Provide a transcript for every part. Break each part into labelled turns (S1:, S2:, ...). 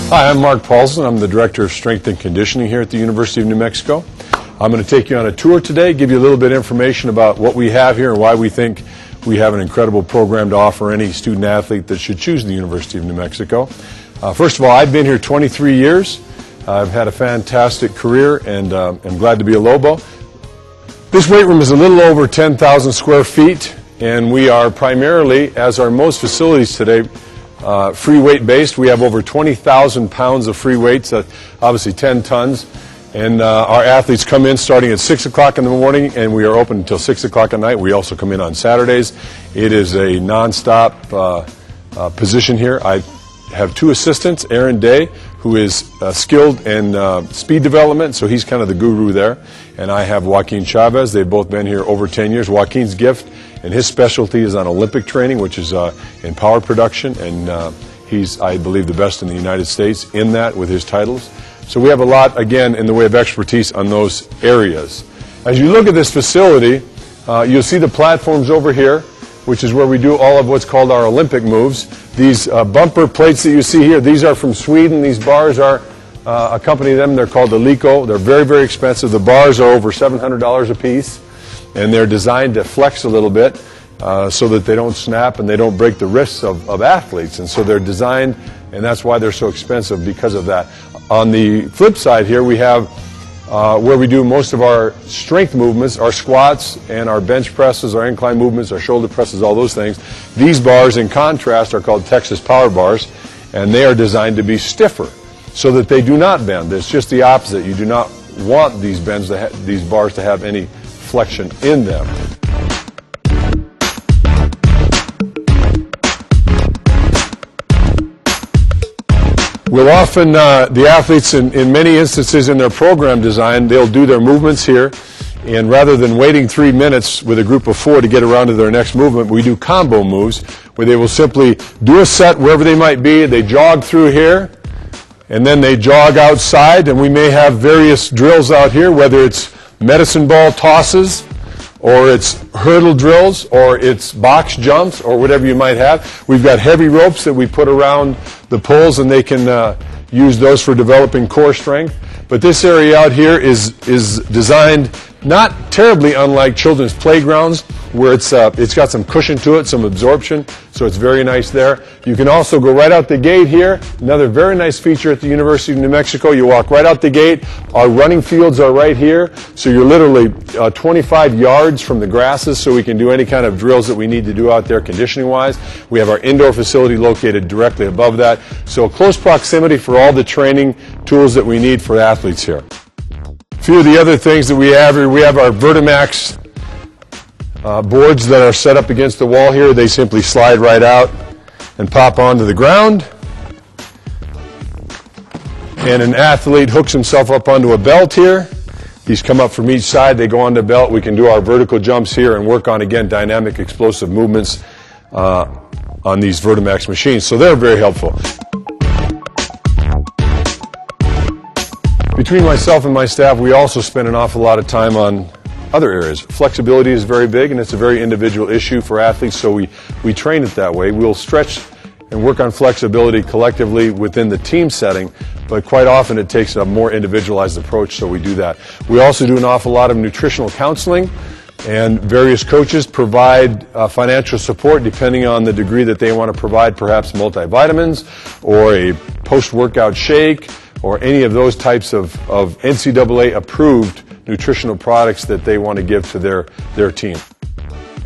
S1: Hi, I'm Mark Paulson. I'm the Director of Strength and Conditioning here at the University of New Mexico. I'm going to take you on a tour today, give you a little bit of information about what we have here and why we think we have an incredible program to offer any student athlete that should choose the University of New Mexico. First of all, I've been here 23 years. I've had a fantastic career and I'm glad to be a Lobo. This weight room is a little over 10,000 square feet, and we are primarily, as are most facilities today, free weight based. We have over 20,000 pounds of free weights, obviously 10 tons. And our athletes come in starting at 6 o'clock in the morning, and we are open until 6 o'clock at night. We also come in on Saturdays. It is a non-stop position here. I have two assistants, Aaron Day, who is skilled in speed development, so he's kind of the guru there. And I have Joaquin Chavez. They've both been here over 10 years. Joaquin's gift and his specialty is on Olympic training, which is in power production, and he's, I believe, the best in the United States in that with his titles. So we have a lot, again, in the way of expertise on those areas. As you look at this facility, you'll see the platforms over here, which is where we do all of what's called our Olympic moves. These bumper plates that you see here, these are from Sweden. These bars are accompany them. They're called the Lico. They're very, very expensive. The bars are over $700 a piece, and they're designed to flex a little bit so that they don't snap and they don't break the wrists of athletes. And so they're designed, and that's why they're so expensive, because of that. On the flip side here, we have where we do most of our strength movements, our squats and our bench presses, our incline movements, our shoulder presses, all those things. These bars, in contrast, are called Texas Power Bars, and they are designed to be stiffer so that they do not bend. It's just the opposite. You do not want these bars to have any flexion in them. We'll often, the athletes in many instances in their program design, they'll do their movements here, and rather than waiting 3 minutes with a group of 4 to get around to their next movement, we do combo moves where they will simply do a set wherever they might be. They jog through here, and then they jog outside, and we may have various drills out here, whether it's medicine ball tosses, or it's hurdle drills, or it's box jumps, or whatever you might have. We've got heavy ropes that we put around the poles, and they can use those for developing core strength. But this area out here is designed not terribly unlike children's playgrounds, where it's got some cushion to it, some absorption, so it's very nice there. You can also go right out the gate here. Another very nice feature at the University of New Mexico. You walk right out the gate. Our running fields are right here, so you're literally 25 yards from the grasses, so we can do any kind of drills that we need to do out there conditioning-wise. We have our indoor facility located directly above that, so close proximity for all the training tools that we need for athletes here. A few of the other things that we have here, we have our Vertimax boards that are set up against the wall here. They simply slide right out and pop onto the ground. And an athlete hooks himself up onto a belt here. These come up from each side. They go onto the belt. We can do our vertical jumps here and work on, again, dynamic explosive movements on these Vertimax machines. So they're very helpful. Between myself and my staff, we also spend an awful lot of time on other areas. Flexibility is very big, and it's a very individual issue for athletes, so we train it that way. We'll stretch and work on flexibility collectively within the team setting, but quite often it takes a more individualized approach, so we do that. We also do an awful lot of nutritional counseling, and various coaches provide financial support depending on the degree that they want to provide, perhaps multivitamins or a post-workout shake or any of those types of NCAA-approved nutritional products that they want to give to their team.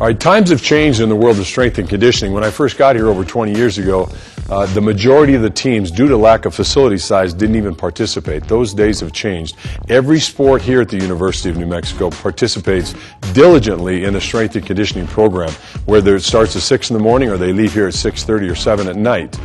S1: All right, times have changed in the world of strength and conditioning. When I first got here over 20 years ago, the majority of the teams, due to lack of facility size, didn't even participate. Those days have changed. Every sport here at the University of New Mexico participates diligently in a strength and conditioning program, whether it starts at 6 in the morning or they leave here at 6:30 or 7 at night.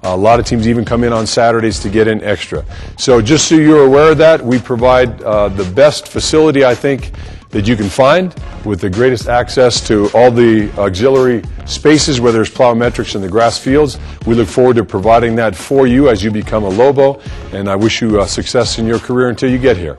S1: A lot of teams even come in on Saturdays to get in extra. So just so you're aware of that, we provide the best facility, I think, that you can find, with the greatest access to all the auxiliary spaces where there's plyometrics in the grass fields. We look forward to providing that for you as you become a Lobo, and I wish you success in your career until you get here.